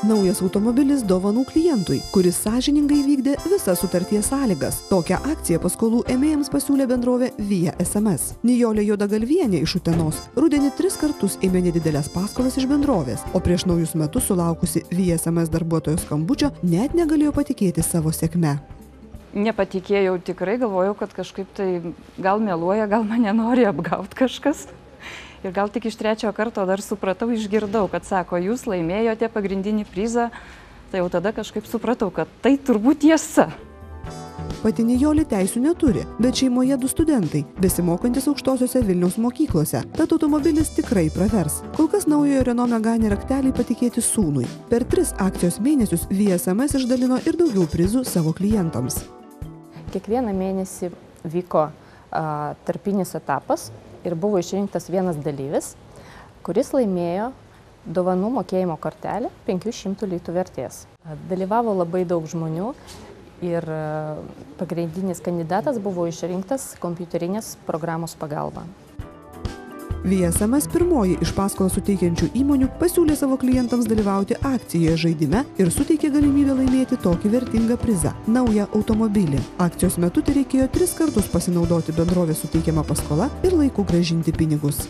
Naujas automobilis dovanų klientui, kuris sąžiningai vykdė visas sutarties sąlygas. Tokią akciją paskolų ėmėjams pasiūlė bendrovė Via SMS. Nijolė Juodagalvienė iš Utenos rudenį 3 kartus ėmė nedidelės paskolas iš bendrovės, o prieš naujus metus sulaukusi Via SMS darbuotojo skambučio net negalėjo patikėti savo sėkme. Nepatikėjau tikrai, galvojau, kad kažkaip tai gal meluoja, gal mane nori apgauti kažkas. Ir gal tik iš 3 karto dar supratau, išgirdau, kad sako, jūs laimėjote pagrindinį prizą, tai jau tada kažkaip supratau, kad tai turbūt tiesa. Pati Nijolė teisių neturi, bet šeimoje 2 studentai, besimokantis aukštosiose Vilniaus mokyklose, tad automobilis tikrai pravers. Kol kas naujojo Renault Megane rakteliai patikėti sūnui. Per 3 akcijos mėnesius Via SMS išdalino ir daugiau prizų savo klientams. Kiekvieną mėnesį vyko tarpinis etapas. Ir buvo išrinktas vienas dalyvis, kuris laimėjo dovanų mokėjimo kortelę 500 litų vertės. Dalyvavo labai daug žmonių ir pagrindinis kandidatas buvo išrinktas kompiuterinės programos pagalba. Via SMS pirmoji iš paskolą suteikiančių įmonių pasiūlė savo klientams dalyvauti akcijoje žaidime ir suteikė galimybę laimėti tokį vertingą prizą – naują automobilį. Akcijos metu tai reikėjo 3 kartus pasinaudoti bendrovės suteikiamą paskolą ir laiku grąžinti pinigus.